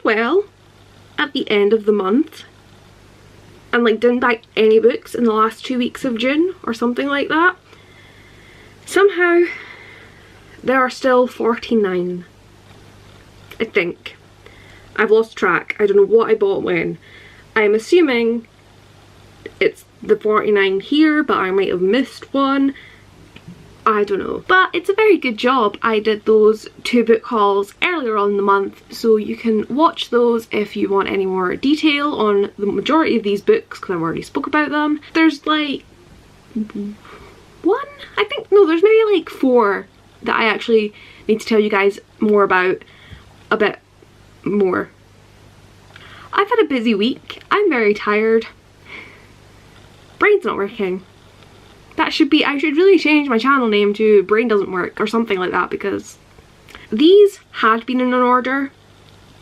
well at the end of the month and like didn't buy any books in the last 2 weeks of June or something like that, somehow there are still 49. I think. I've lost track. I don't know what I bought when. I'm assuming it's the 49 here, but I might have missed one. I don't know. But it's a very good job. I did those 2 book hauls earlier on in the month, so you can watch those if you want any more detail on the majority of these books, because I've already spoke about them. There's like one, I think, no, there's maybe like 4 that I actually need to tell you guys more about a bit more. I've had a busy week. I'm very tired. Brain's not working. That should be, I should really change my channel name to Brain Doesn't Work or something like that, because these had been in an order.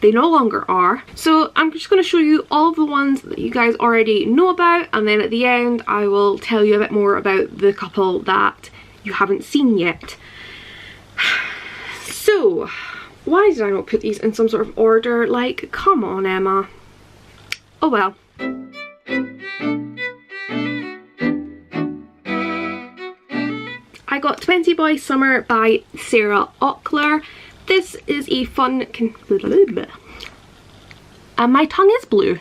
They no longer are. So I'm just going to show you all of the ones that you guys already know about, and then at the end I will tell you a bit more about the couple that you haven't seen yet. So, why did I not put these in some sort of order? Like, come on, Emma. Oh well. I got 20 Boy Summer by Sarah Ockler. This is a fun... and my tongue is blue.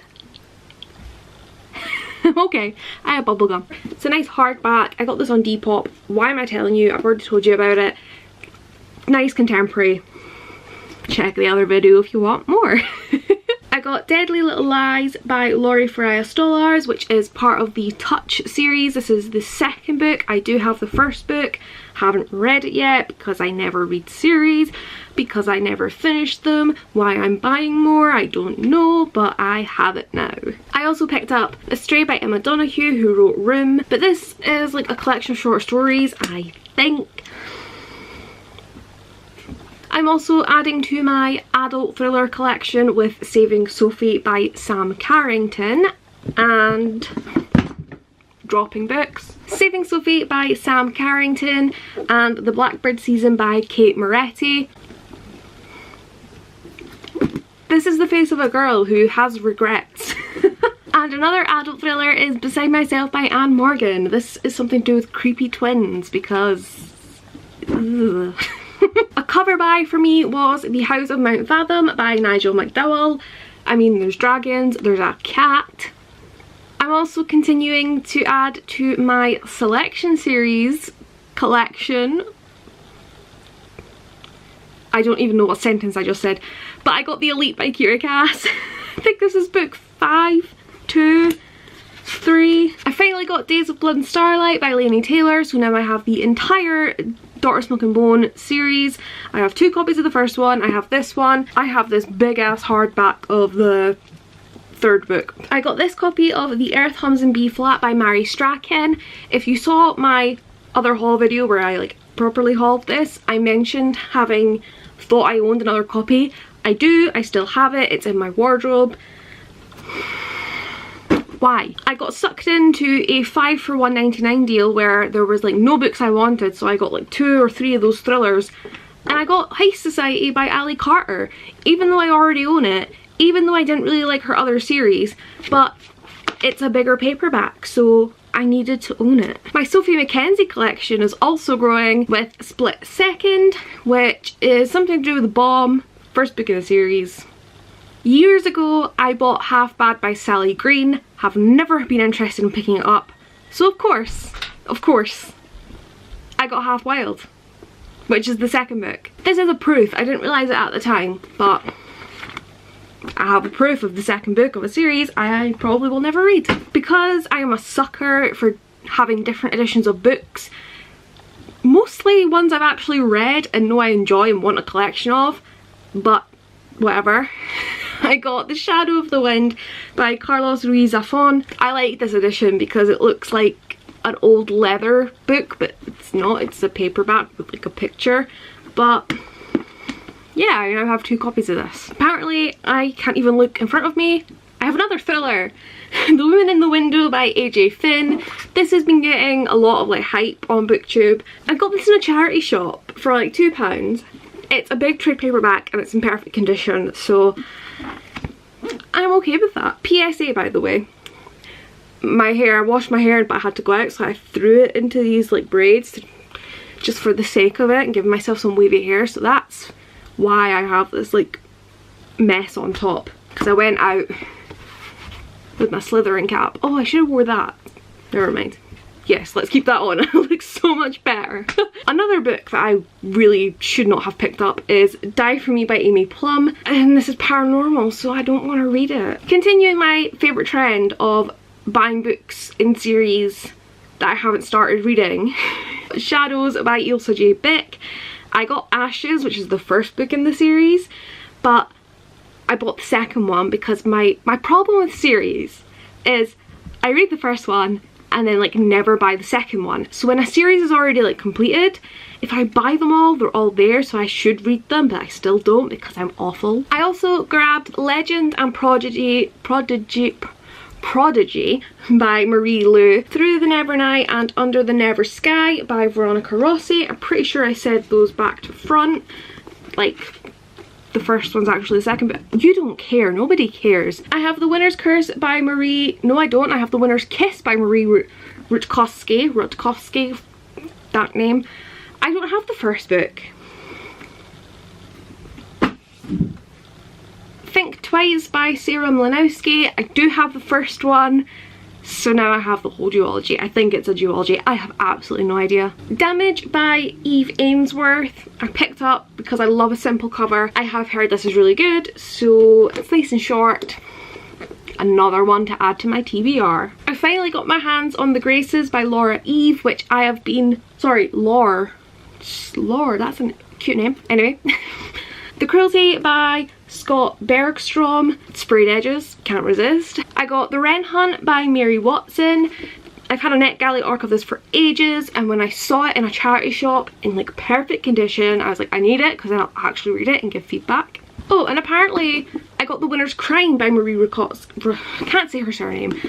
Okay, I have bubblegum. It's a nice hardback. I got this on Depop. Why am I telling you? I've already told you about it. Nice contemporary. Check the other video if you want more. I got Deadly Little Lies by Laurie Faria Stolarz, which is part of the Touch series. This is the second book. I do have the first book. Haven't read it yet because I never read series, because I never finished them. Why I'm buying more, I don't know, but I have it now. I also picked up Astray by Emma Donoghue, who wrote Room, but this is like a collection of short stories, I think. I'm also adding to my adult thriller collection with Saving Sophie by Sam Carrington and dropping books. Saving Sophie by Sam Carrington and The Blackbird Season by Kate Moretti. This is the face of a girl who has regrets. And another adult thriller is Beside Myself by Anne Morgan. This is something to do with creepy twins because... ugh. A cover buy for me was The House of Mount Fathom by Nigel McDowell. I mean, there's dragons, there's a cat. I'm also continuing to add to my selection series collection. I don't even know what sentence I just said, but I got The Elite by Kira Cass. I think this is book 5, 2, 3. I finally got Days of Blood and Starlight by Laini Taylor, so now I have the entire Daughter Smoke and Bone series. I have 2 copies of the first one, I have this one, I have this big ass hardback of the third book. I got this copy of The Earth Hums in B Flat by Mary Strachan. If you saw my other haul video where I like properly hauled this, I mentioned having thought I owned another copy. I do, I still have it, it's in my wardrobe. Why? I got sucked into a 5 for $1.99 deal where there was like no books I wanted, so I got like 2 or 3 of those thrillers, and I got Heist Society by Ali Carter, even though I already own it, even though I didn't really like her other series, but it's a bigger paperback, so I needed to own it. My Sophie Mackenzie collection is also growing with Split Second, which is something to do with the bomb, first book in the series. Years ago, I bought Half Bad by Sally Green, have never been interested in picking it up, so of course, I got Half Wild, which is the second book. This is a proof, I didn't realise it at the time, but I have a proof of the second book of a series I probably will never read. Because I am a sucker for having different editions of books, mostly ones I've actually read and know I enjoy and want a collection of, but whatever. I got The Shadow of the Wind by Carlos Ruiz Zafón. I like this edition because it looks like an old leather book, but it's not, it's a paperback with like a picture. But yeah, I now have 2 copies of this. Apparently I can't even look in front of me. I have another thriller, The Woman in the Window by AJ Finn. This has been getting a lot of like hype on BookTube. I got this in a charity shop for like £2. It's a big trade paperback and it's in perfect condition, so I'm okay with that. PSA, by the way. My hair, I washed my hair but I had to go out, so I threw it into these like braids just for the sake of it and give myself some wavy hair. So that's why I have this like mess on top, because I went out with my Slytherin cap. Oh, I should have wore that. Never mind. Yes, let's keep that on. It looks so much better. Another book that I really should not have picked up is Die For Me by Amy Plum, and this is paranormal, so I don't want to read it. Continuing my favourite trend of buying books in series that I haven't started reading. Shadows by Ailsa J. Bick. I got Ashes, which is the first book in the series, but I bought the second one because my problem with series is I read the first one and then like never buy the second one. So when a series is already like completed, if I buy them all, they're all there, so I should read them, but I still don't because I'm awful. I also grabbed Legend and Prodigy by Marie Lu, Through the Never Night and Under the Never Sky by Veronica Rossi. I'm pretty sure I said those back to front, like the first one's actually the second, but you don't care, nobody cares. I have The Winner's Curse by Marie, no I don't, I have The Winner's Kiss by Marie Rutkowski, that name. I don't have the first book. Think Twice by Sarah Mlynowski. I do have the first one, so now I have the whole duology. I think it's a duology. I have absolutely no idea. Damage by Eve Ainsworth. I picked up because I love a simple cover. I have heard this is really good, so it's nice and short. Another one to add to my TBR. I finally got my hands on The Graces by Laura Eve, which I have been... Sorry, Lore, that's a cute name. Anyway. The Cruelty by Scott Bergstrom. Sprayed edges, can't resist. I got The Wren Hunt by Mary Watson. I've had a NetGalley arc of this for ages, and when I saw it in a charity shop in like perfect condition, I was like, I need it because then I'll actually read it and give feedback. Oh, and apparently I got The Winner's Crime by Marie Rutkowski. I can't say her surname,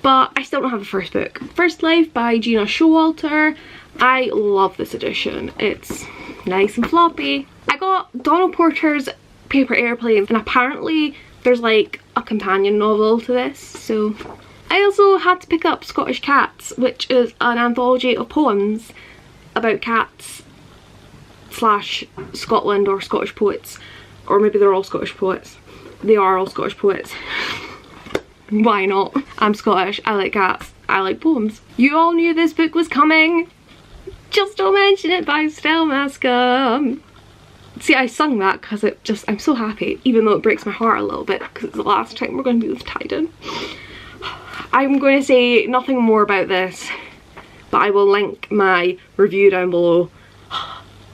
but I still don't have the first book. First Life by Gina Showalter. I love this edition. It's nice and floppy. I got Donald Porter's Paper Airplane, and apparently there's like a companion novel to this, so... I also had to pick up Scottish Cats, which is an anthology of poems about cats slash Scotland or Scottish poets, or maybe they're all Scottish poets. They are all Scottish poets. Why not? I'm Scottish, I like cats, I like poems. You all knew this book was coming. Just Don't Mention It by Stella Mascom. See, I sung that because it just, I'm so happy, even though it breaks my heart a little bit because it's the last time we're going to be with Tyden. I'm going to say nothing more about this, but I will link my review down below.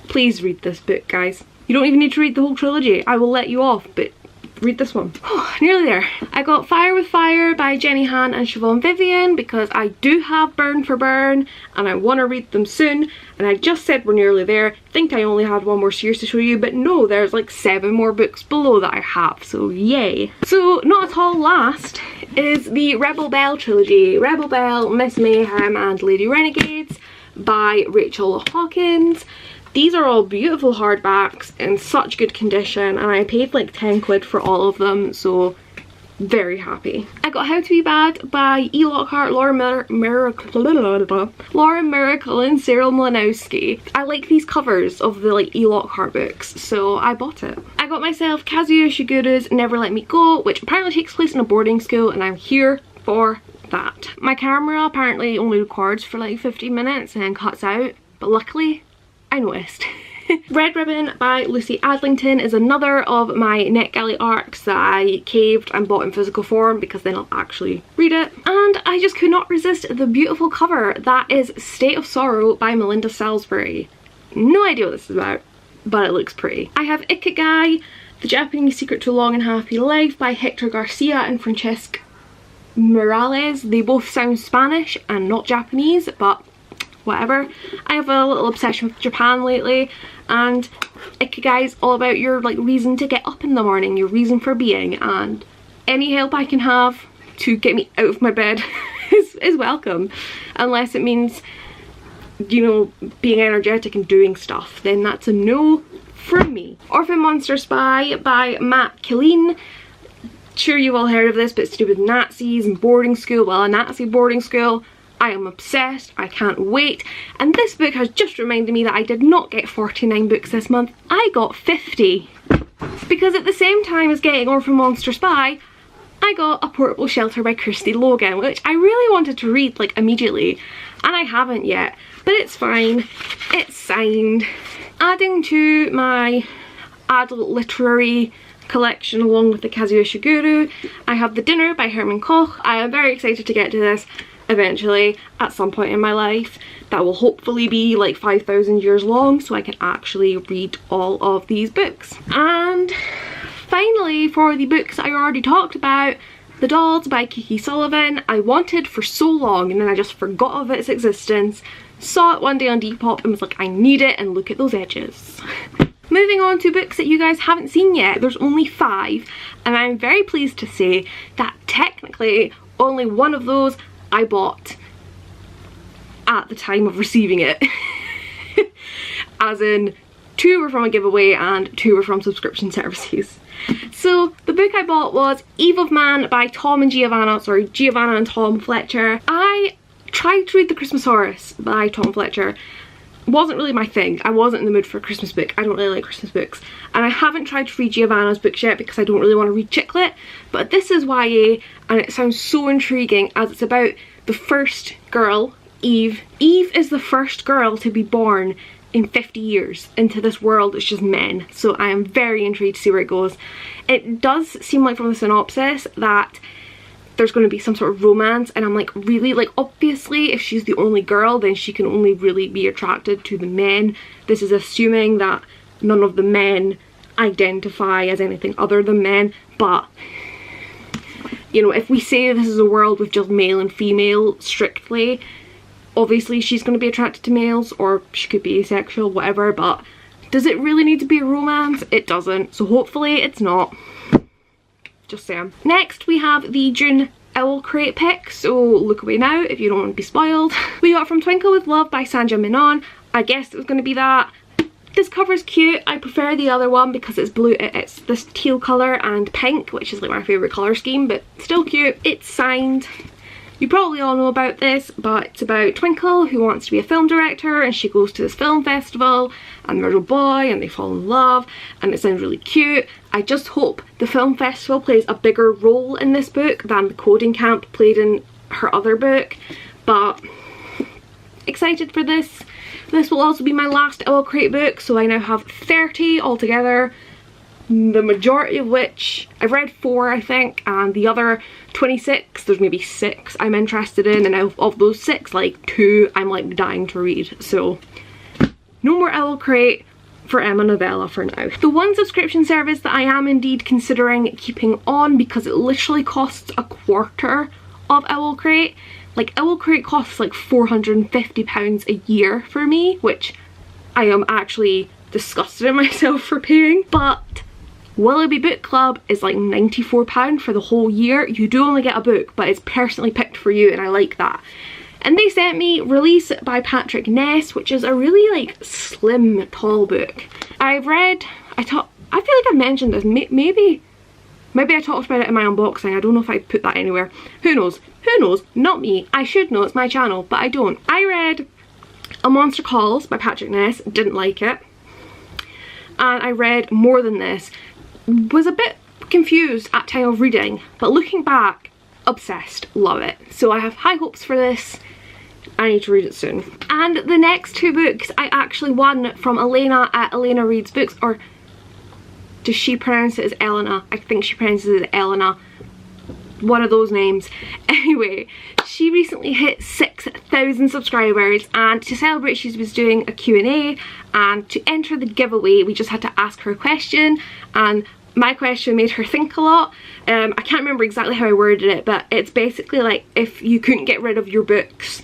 Please read this book, guys. You don't even need to read the whole trilogy. I will let you off, but read this one. Nearly there. I got Fire with Fire by Jenny Han and Siobhan Vivian because I do have Burn for Burn and I want to read them soon, and I just said we're nearly there. I think I only had one more series to show you, but no, there's like 7 more books below that I have, so yay. So not at all last is the Rebel Belle trilogy. Rebel Belle, Miss Mayhem and Lady Renegades by Rachel Hawkins. These are all beautiful hardbacks in such good condition, and I paid like 10 quid for all of them, so very happy. I got How to Be Bad by E. Lockhart, Laura Miracle and Cyril Mlynowski. I like these covers of the like E. Lockhart books, so I bought it. I got myself Kazuyo Shiguru's Never Let Me Go, which apparently takes place in a boarding school, and I'm here for that. My camera apparently only records for like 15 minutes and then cuts out, but luckily I noticed. Red Ribbon by Lucy Adlington is another of my NetGalley arcs that I caved and bought in physical form because then I'll actually read it. And I just could not resist the beautiful cover that is State of Sorrow by Melinda Salisbury. No idea what this is about, but it looks pretty. I have Ikigai, The Japanese Secret to a Long and Happy Life by Hector Garcia and Francesca Morales. They both sound Spanish and not Japanese, but whatever. I have a little obsession with Japan lately, and Ikigai is all about your like reason to get up in the morning, your reason for being, and any help I can have to get me out of my bed is welcome, unless it means, you know, being energetic and doing stuff, then that's a no from me. Orphan Monster Spy by Matt Killeen. sure you've all heard of this, but it's to do with Nazis and boarding school. Well, a Nazi boarding school. I am obsessed, I can't wait, and this book has just reminded me that I did not get 49 books this month, I got 50. Because at the same time as getting Orphan Monster Spy, I got A Portable Shelter by Kirsty Logan, which I really wanted to read like immediately, and I haven't yet, but it's fine, it's signed. Adding to my adult literary collection along with the Kazuo Ishiguro, I have The Dinner by Herman Koch. I am very excited to get to this eventually at some point in my life. That will hopefully be like 5,000 years long, so I can actually read all of these books. And finally, for the books I already talked about, The Dolls by Kiki Sullivan. I wanted for so long and then I just forgot of its existence. Saw it one day on Depop and was like, I need it, and look at those edges. Moving on to books that you guys haven't seen yet. There's only 5, and I'm very pleased to say that technically only one of those I bought at the time of receiving it. As in, 2 were from a giveaway and 2 were from subscription services. So the book I bought was Eve of Man by Giovanna and Tom Fletcher. I tried to read The Christmas Horse by Tom Fletcher. Wasn't really my thing. I wasn't in the mood for a Christmas book. I don't really like Christmas books. And I haven't tried to read Giovanna's books yet because I don't really want to read chick lit. But this is YA and it sounds so intriguing as it's about the first girl, Eve. Eve is the first girl to be born in 50 years into this world that's just men. So I am very intrigued to see where it goes. It does seem like from the synopsis that there's going to be some sort of romance, and I'm like, really? Like, obviously if she's the only girl then she can only really be attracted to the men. This is assuming that none of the men identify as anything other than men, but you know, if we say this is a world with just male and female strictly, obviously she's going to be attracted to males, or she could be asexual, whatever, but does it really need to be a romance? It doesn't, so hopefully it's not. Just saying. Next we have the June Owl Crate pick, so look away now if you don't want to be spoiled. We got From Twinkle with Love by Sanja Menon. I guessed it was going to be that. This cover's cute. I prefer the other one because it's blue. It's this teal colour and pink, which is like my favourite colour scheme, but still cute. It's signed. You probably all know about this, but it's about Twinkle who wants to be a film director, and she goes to this film festival and there's a boy and they fall in love and it sounds really cute. I just hope the film festival plays a bigger role in this book than the coding camp played in her other book, but excited for this. This will also be my last Owl Crate book, so I now have 30 altogether. The majority of which, I've read 4 I think, and the other 26, there's maybe 6 I'm interested in, and out of those 6, like 2 I'm like dying to read, so no more Owl Crate for emmanovella for now. The one subscription service that I am indeed considering keeping on, because it literally costs a quarter of Owl Crate. Like, Owl Crate costs like £450 a year for me, which I am actually disgusted at myself for paying, but Willoughby Book Club is like £94 for the whole year. You do only get a book, but it's personally picked for you, and I like that. And they sent me Release by Patrick Ness, which is a really like slim, tall book. I've read, I feel like I mentioned this, maybe I talked about it in my unboxing. I don't know if I put that anywhere. Who knows? Who knows? Not me. I should know, it's my channel, but I don't. I read A Monster Calls by Patrick Ness, didn't like it. And I read More Than This, was a bit confused at time of reading, but looking back, obsessed, love it. So I have high hopes for this. I need to read it soon. And the next 2 books I actually won from Elena at Elena Reads Books, or does she pronounce it as Elena? I think she pronounces it as Elena. One of those names. Anyway, she recently hit 6,000 subscribers, and to celebrate she was doing a Q&A, and to enter the giveaway we just had to ask her a question, and my question made her think a lot. I can't remember exactly how I worded it, but it's basically like, if you couldn't get rid of your books,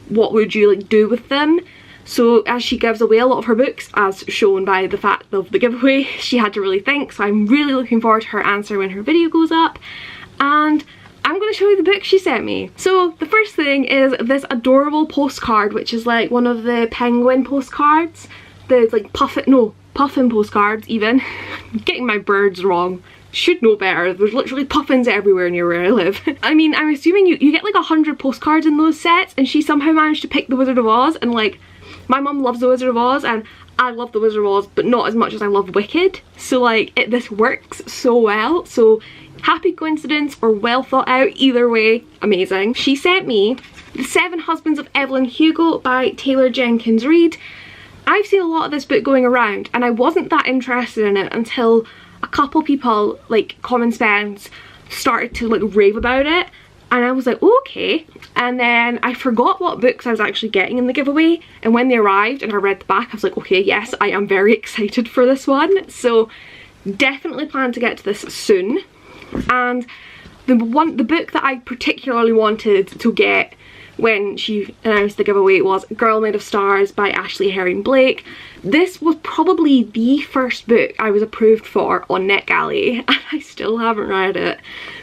what would you like do with them? So as she gives away a lot of her books, as shown by the fact of the giveaway, she had to really think, so I'm really looking forward to her answer when her video goes up. And I'm going to show you the book she sent me. So the first thing is this adorable postcard, which is like one of the penguin postcards. The like puffin postcards even. I'm getting my birds wrong. should know better. There's literally puffins everywhere near where I live. I mean, I'm assuming you get like 100 postcards in those sets, and she somehow managed to pick The Wizard of Oz, and like, my mum loves The Wizard of Oz, and I love The Wizard of Oz, but not as much as I love Wicked. So like, this works so well. So happy coincidence or well thought out, either way, amazing. She sent me The Seven Husbands of Evelyn Hugo by Taylor Jenkins Reid. I've seen a lot of this book going around, and I wasn't that interested in it until a couple people, like common spends, started to like rave about it, and I was like, oh, okay. And then I forgot what books I was actually getting in the giveaway, and when they arrived and I read the back, I was like, okay, yes, I am very excited for this one. So definitely plan to get to this soon. And the book that I particularly wanted to get when she announced the giveaway was Girl Made of Stars by Ashley Herring Blake. This was probably the first book I was approved for on NetGalley, and I still haven't read it.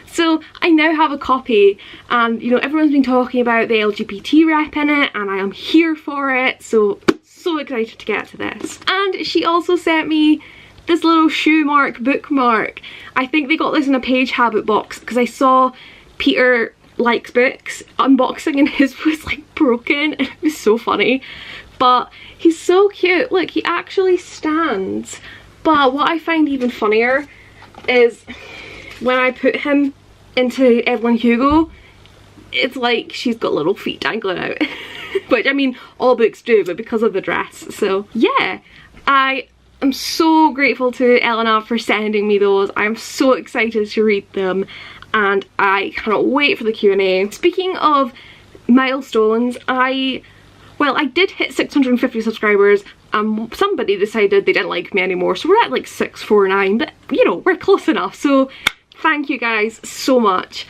So I now have a copy, and you know, everyone's been talking about the LGBT rep in it, and I am here for it, so excited to get to this. And she also sent me this little shoe mark bookmark. I think they got this in a Page Habit box, because I saw Peter Likes Books unboxing and his was like broken, and it was so funny. But he's so cute. Look, he actually stands. But what I find even funnier is when I put him into Evelyn Hugo, it's like she's got little feet dangling out. Which, I mean, all books do, but because of the dress. So yeah, I am so grateful to Elena for sending me those. I'm so excited to read them, and I cannot wait for the Q&A. Speaking of milestones, I did hit 650 subscribers, and somebody decided they didn't like me anymore, so we're at like 649, but you know, we're close enough. So thank you guys so much.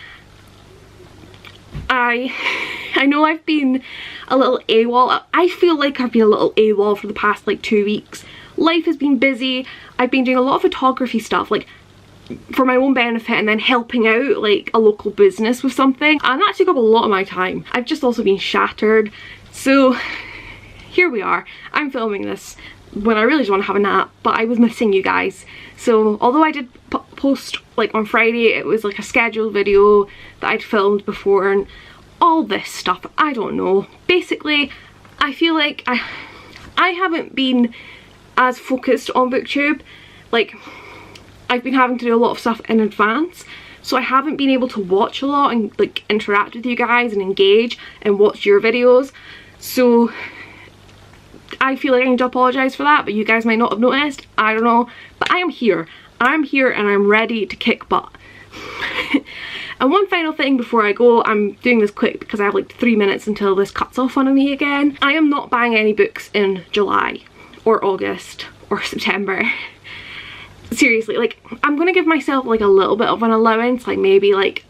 I know I've been a little AWOL. I feel like I've been a little AWOL for the past like 2 weeks. Life has been busy. I've been doing a lot of photography stuff, like for my own benefit, and then helping out like a local business with something, and that took up a lot of my time. I've just also been shattered, so here we are. I'm filming this when I really just want to have a nap, but I was missing you guys. So although I did post like on Friday, it was like a scheduled video that I'd filmed before and all this stuff. I don't know. Basically, I feel like I haven't been as focused on BookTube. Like, I've been having to do a lot of stuff in advance, so I haven't been able to watch a lot and like interact with you guys and engage and watch your videos. So I feel like I need to apologise for that, but you guys might not have noticed. I don't know, but I am here. I'm here and I'm ready to kick butt. And one final thing before I go, I'm doing this quick because I have like 3 minutes until this cuts off on me again. I am not buying any books in July or August or September. Seriously, like, I'm gonna give myself like a little bit of an allowance, like maybe like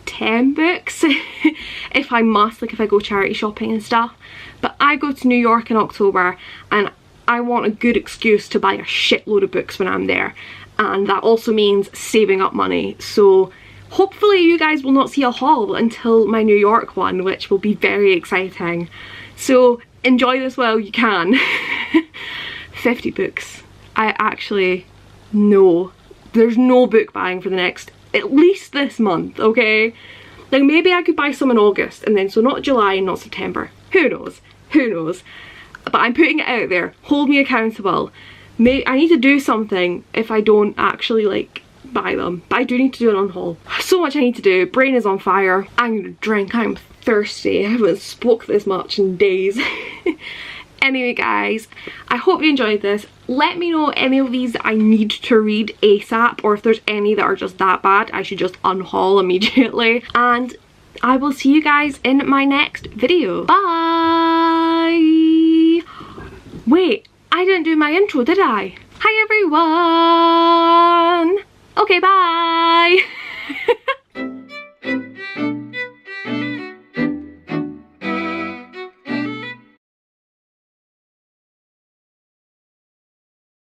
10 books if I must, like if I go charity shopping and stuff. But I go to New York in October, and I want a good excuse to buy a shitload of books when I'm there, and that also means saving up money. So hopefully you guys will not see a haul until my New York one, which will be very exciting. So enjoy this while you can. 50 books. I actually know there's no book buying for the next, at least this month, okay? Like maybe I could buy some in August, and then so not July and not September. Who knows? Who knows? But I'm putting it out there. Hold me accountable. I need to do something if I don't actually like buy them. But I do need to do an unhaul. So much I need to do. Brain is on fire. I'm gonna drink. I'm thirsty. I haven't spoke this much in days. Anyway guys, I hope you enjoyed this. Let me know any of these that I need to read ASAP, or if there's any that are just that bad I should just unhaul immediately. And I will see you guys in my next video. Bye! Wait, I didn't do my intro, did I? Hi everyone! Okay, bye!